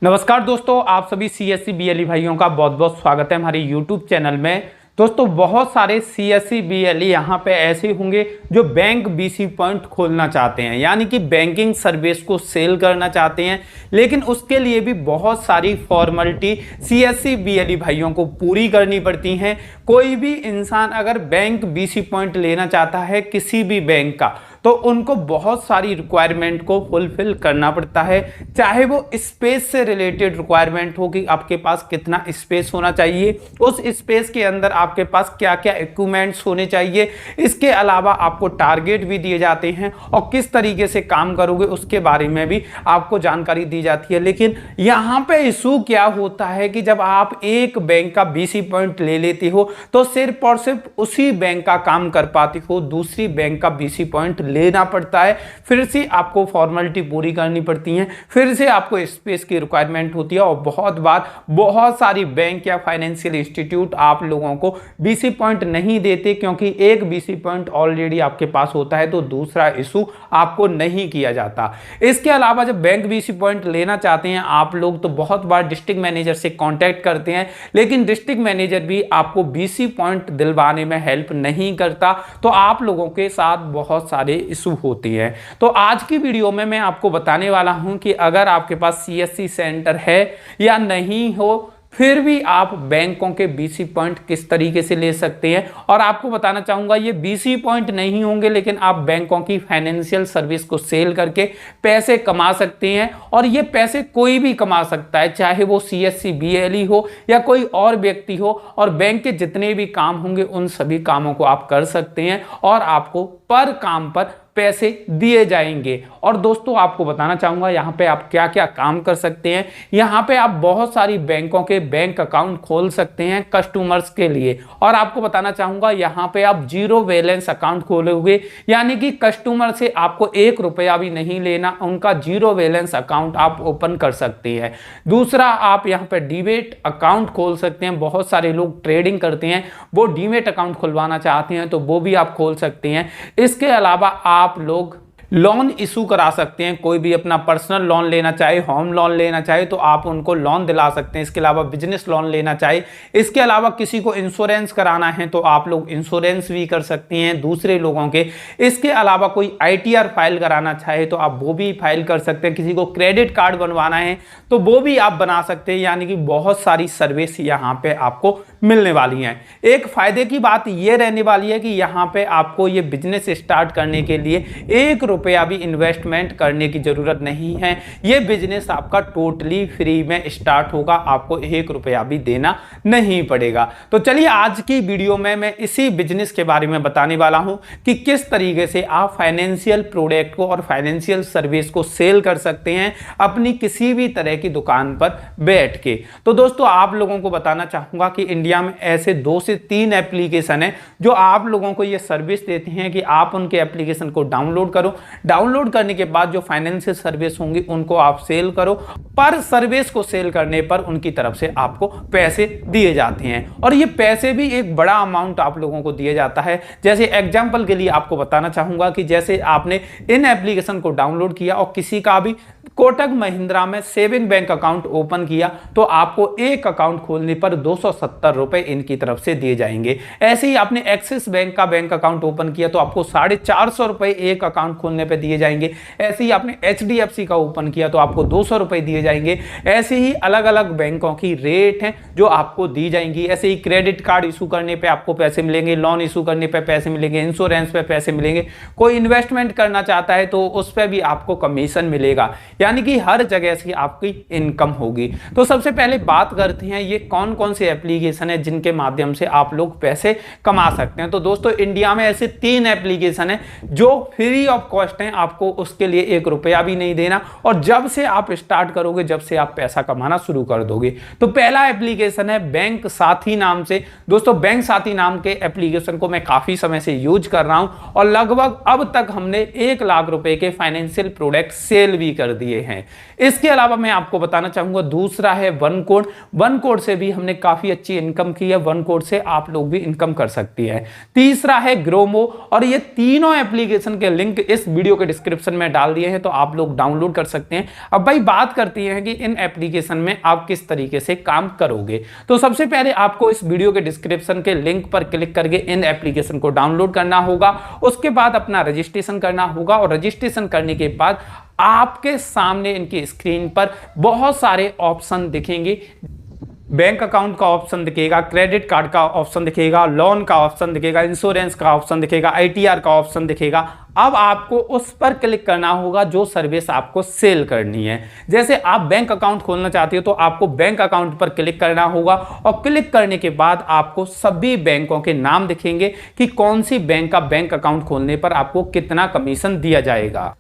नमस्कार दोस्तों, आप सभी सीएससी बीएलई भाइयों का बहुत बहुत स्वागत है हमारे यूट्यूब चैनल में। दोस्तों, बहुत सारे सीएससी बीएलई यहाँ पे ऐसे होंगे जो बैंक बीसी पॉइंट खोलना चाहते हैं, यानी कि बैंकिंग सर्विस को सेल करना चाहते हैं, लेकिन उसके लिए भी बहुत सारी फॉर्मेलिटी सीएससी बीएलई भाइयों को पूरी करनी पड़ती हैं। कोई भी इंसान अगर बैंक बीसी पॉइंट लेना चाहता है किसी भी बैंक का, तो उनको बहुत सारी रिक्वायरमेंट को फुलफिल करना पड़ता है, चाहे वो स्पेस से रिलेटेड रिक्वायरमेंट हो कि आपके पास कितना स्पेस होना चाहिए, उस स्पेस के अंदर आपके पास क्या क्या इक्विपमेंट्स होने चाहिए। इसके अलावा आपको टारगेट भी दिए जाते हैं और किस तरीके से काम करोगे उसके बारे में भी आपको जानकारी दी जाती है। लेकिन यहाँ पे इशू क्या होता है कि जब आप एक बैंक का बीसी पॉइंट ले लेते हो तो सिर्फ और सिर्फ उसी बैंक का काम कर पाते हो, दूसरी बैंक का बीसी पॉइंट लेना पड़ता है, फिर से आपको फॉर्मेलिटी पूरी करनी पड़ती है, फिर से आपको स्पेस की रिक्वायरमेंट होती है। और बहुत बार बहुत सारी बैंक या फाइनेंशियल इंस्टीट्यूट आप लोगों को बीसी पॉइंट नहीं देते, क्योंकि एक बीसी पॉइंट ऑलरेडी आपके पास होता है तो दूसरा इशू आपको नहीं किया जाता। इसके अलावा जब बैंक बीसी पॉइंट लेना चाहते हैं आप लोग, तो बहुत बार डिस्ट्रिक्ट मैनेजर से कांटेक्ट करते हैं, लेकिन डिस्ट्रिक्ट मैनेजर भी आपको बीसी पॉइंट दिलवाने में हेल्प नहीं करता, तो आप लोगों के साथ बहुत सारे इशू होती है। तो आज की वीडियो में मैं आपको बताने वाला हूं कि अगर आपके पास सीएससी सेंटर है या नहीं हो, फिर भी आप बैंकों के बीसी पॉइंट किस तरीके से ले सकते हैं। और आपको बताना चाहूंगा ये बीसी पॉइंट नहीं होंगे, लेकिन आप बैंकों की फाइनेंशियल सर्विस को सेल करके पैसे कमा सकते हैं। और ये पैसे कोई भी कमा सकता है, चाहे वो सीएससी बीएलई हो या कोई और व्यक्ति हो, और बैंक के जितने भी काम होंगे उन सभी कामों को आप कर सकते हैं और आपको पर काम पर पैसे दिए जाएंगे। और दोस्तों, आपको बताना चाहूंगा यहाँ पे आप क्या क्या काम कर सकते हैं। यहाँ पे आप बहुत सारी बैंकों के बैंक अकाउंट खोल सकते हैं कस्टमर्स के लिए। और आपको बताना चाहूंगा यहाँ पे आप जीरो बैलेंस अकाउंट खोलोगे, यानी कि कस्टमर से आपको 1 रुपया भी नहीं लेना, उनका जीरो बैलेंस अकाउंट आप ओपन कर सकते हैं। दूसरा, आप यहाँ पे डीमेट अकाउंट खोल सकते हैं। बहुत सारे लोग ट्रेडिंग करते हैं, वो डीमेट अकाउंट खुलवाना चाहते हैं, तो वो भी आप खोल सकते हैं। इसके अलावा आप लोग लोन इशू करा सकते हैं। कोई भी अपना पर्सनल लोन लेना चाहे, होम लोन लेना चाहे, तो आप उनको लोन दिला सकते हैं। इसके अलावा बिजनेस लोन लेना चाहे, इसके अलावा किसी को इंश्योरेंस कराना है तो आप लोग इंश्योरेंस भी कर सकते हैं दूसरे लोगों के। इसके अलावा कोई आईटीआर फाइल कराना चाहे तो आप वो भी फाइल कर सकते हैं। किसी को क्रेडिट कार्ड बनवाना है तो वो भी आप बना सकते हैं। यानी कि बहुत सारी सर्विस यहाँ पे आपको मिलने वाली हैं। एक फायदे की बात ये रहने वाली है कि यहाँ पे आपको ये बिजनेस स्टार्ट करने के लिए 1 रुपया भी इन्वेस्टमेंट करने की जरूरत नहीं है। ये बिजनेस आपका टोटली फ्री में स्टार्ट होगा, आपको 1 रुपया भी देना नहीं पड़ेगा। तो चलिए, आज की वीडियो में मैं इसी बिजनेस के बारे में बताने वाला हूं कि किस तरीके से आप फाइनेंशियल प्रोडक्ट को और फाइनेंशियल सर्विस को सेल कर सकते हैं अपनी किसी भी तरह की दुकान पर बैठ के। तो दोस्तों, आप लोगों को बताना चाहूंगा कि इंडिया में ऐसे 2 से 3 एप्लीकेशन है जो आप लोगों को ये सर्विस देते हैं कि आप उनके एप्लीकेशन को डाउनलोड करो। डाउनलोड करने के बाद जो फाइनेंशियल सर्विस होंगी उनको आप सेल करो। पर सर्विस को सेल करने पर उनकी तरफ से आपको पैसे दिए जाते हैं, और ये पैसे भी एक बड़ा अमाउंट आप लोगों को दिया जाता है। जैसे एग्जांपल के लिए आपको बताना चाहूंगा कि जैसे आपने इन एप्लीकेशन को डाउनलोड किया और किसी का भी कोटक महिंद्रा में सेविंग बैंक अकाउंट ओपन किया, तो आपको एक अकाउंट खोलने पर 270 रुपए इनकी तरफ से दिए जाएंगे। ऐसे ही आपने एक्सिस बैंक का बैंक अकाउंट ओपन किया तो आपको 450 रुपए एक अकाउंट खोलने पे दिए जाएंगे। ऐसे ही आपने एचडीएफसी का ओपन किया तो आपको 200 रुपए दिए जाएंगे। ऐसे ही अलग अलग बैंकों की रेट हैं जो आपको दी जाएंगी। ऐसे ही क्रेडिट कार्ड इशू करने पे आपको पैसे मिलेंगे, लोन इशू करने पे पैसे मिलेंगे, इंश्योरेंस पे पैसे मिलेंगे। कोई इन्वेस्टमेंट करना चाहता है तो उस पर भी आपको कमीशन मिलेगा, यानी कि हर जगह से आपकी इनकम होगी। तो सबसे पहले बात करते हैं ये कौन कौन से एप्लीकेशन है जिनके माध्यम से आप लोग पैसे कमा सकते हैं। तो दोस्तों, इंडिया में ऐसे 3 एप्लीकेशन है जो फ्री ऑफ कॉस्ट हैं, आपको उसके लिए 1 रुपया भी नहीं देना, और जब से आप स्टार्ट करोगे जब से आप पैसा कमाना शुरू कर दोगे। तो पहला एप्लीकेशन है बैंक साथी नाम से। दोस्तों, बैंक साथी नाम के एप्लीकेशन को मैं काफी समय से यूज कर रहा हूं और लगभग अब तक हमने 1 लाख रुपए के फाइनेंशियल प्रोडक्ट सेल भी कर दिए दिए हैं। इसके अलावा मैं आपको बताना चाहूंगा दूसरा है वन कोड। वन कोड से भी हमने काफी अच्छी इनकम की है, वन कोड से आप लोग भी इनकम कर सकती है। तीसरा है ग्रोमो, और ये तीनों एप्लीकेशन के लिंक इस वीडियो के डिस्क्रिप्शन में डाल दिए हैं, तो आप लोग डाउनलोड कर सकते हैं। अब भाई बात करती है कि इन एप्लीकेशन में आप किस तरीके से काम करोगे। तो सबसे पहले आपको इस वीडियो के डिस्क्रिप्शन के लिंक पर क्लिक करके इन एप्लीकेशन को डाउनलोड करना होगा। उसके बाद अपना रजिस्ट्रेशन करना होगा, और रजिस्ट्रेशन करने के बाद आपके सामने इनकी स्क्रीन पर बहुत सारे ऑप्शन दिखेंगे। बैंक अकाउंट का ऑप्शन दिखेगा, क्रेडिट कार्ड का ऑप्शन दिखेगा, लोन का ऑप्शन दिखेगा, इंश्योरेंस का ऑप्शन दिखेगा, आईटीआर का ऑप्शन दिखेगा। अब आपको उस पर क्लिक करना होगा जो सर्विस आपको सेल करनी है। जैसे आप बैंक अकाउंट खोलना चाहते हो तो आपको बैंक अकाउंट पर क्लिक करना होगा, और क्लिक करने के बाद आपको सभी बैंकों के नाम दिखेंगे कि कौन सी बैंक का बैंक अकाउंट खोलने पर आपको कितना कमीशन दिया जाएगा।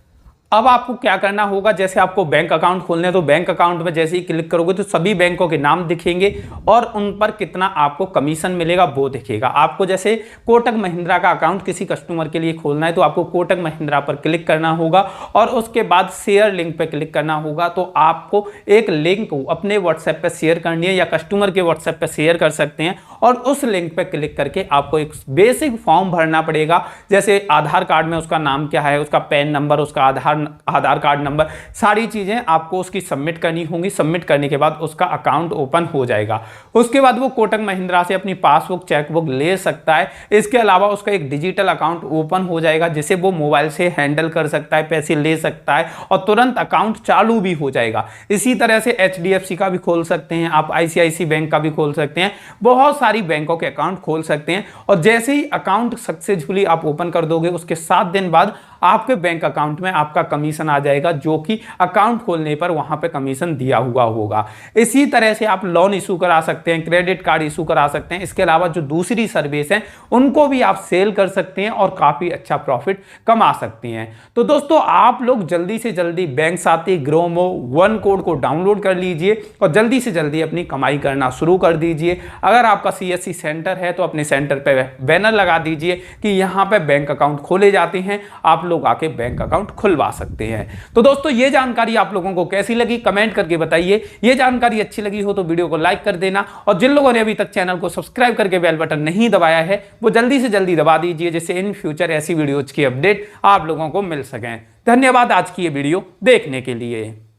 अब आपको क्या करना होगा, जैसे आपको बैंक अकाउंट खोलने हैं तो बैंक अकाउंट में जैसे ही क्लिक करोगे तो सभी बैंकों के नाम दिखेंगे और उन पर कितना आपको कमीशन मिलेगा वो दिखेगा। आपको जैसे कोटक महिंद्रा का अकाउंट किसी कस्टमर के लिए खोलना है तो आपको कोटक महिंद्रा पर क्लिक करना होगा, और उसके बाद शेयर लिंक पर क्लिक करना होगा। तो आपको एक लिंक अपने व्हाट्सएप पर शेयर करनी है या कस्टमर के व्हाट्सएप पर शेयर कर सकते हैं, और उस लिंक पर क्लिक करके आपको एक बेसिक फॉर्म भरना पड़ेगा। जैसे आधार कार्ड में उसका नाम क्या है, उसका पैन नंबर, उसका आधार कार्ड नंबर, सारी चीजें आपको उसकी सबमिट करनी होंगी। सबमिट करने के बाद उसका अकाउंट ओपन हो जाएगा। उसके बाद वो कोटक महिंद्रा से अपनी पासबुक चेकबुक ले सकता है। इसके अलावा उसका एक डिजिटल अकाउंट ओपन हो जाएगा जिसे वो मोबाइल से हैंडल कर सकता है, पैसे ले सकता है, और तुरंत अकाउंट चालू भी हो जाएगा। इसी तरह से HDFC का भी खोल सकते हैं आप, ICICI बैंक का भी खोल सकते हैं, बहुत सारी बैंकों के अकाउंट खोल सकते हैं। और जैसे ही अकाउंट सक्सेसफुली आप ओपन कर दोगे उसके 7 दिन बाद आपके बैंक अकाउंट में आपका कमीशन आ जाएगा, जो कि अकाउंट खोलने पर वहां पे कमीशन दिया हुआ होगा। इसी तरह से आप लोन इशू करा सकते हैं, क्रेडिट कार्ड इशू करा सकते हैं। इसके अलावा जो दूसरी सर्विस है उनको भी आप सेल कर सकते हैं और काफी अच्छा प्रॉफिट कमा सकते हैं। तो दोस्तों आप लोग जल्दी से जल्दी बैंक साथी ग्रोमो वन कोड को डाउनलोड कर लीजिए और जल्दी से जल्दी अपनी कमाई करना शुरू कर दीजिए। अगर आपका CSC सेंटर है तो अपने सेंटर पे बैनर लगा दीजिए कि यहाँ पे बैंक अकाउंट खोले जाते हैं, आप लोग आके बैंक अकाउंट खुलवा सकते हैं। तो दोस्तों ये जानकारी आप लोगों को कैसी लगी कमेंट करके बताइए। ये जानकारी अच्छी लगी हो तो वीडियो को लाइक कर देना, और जिन लोगों ने अभी तक चैनल को सब्सक्राइब करके बेल बटन नहीं दबाया है वो जल्दी से जल्दी दबा दीजिए, जिससे इन फ्यूचर ऐसी वीडियोज की अपडेट आप लोगों को मिल सकें। धन्यवाद आज की ये वीडियो देखने के लिए।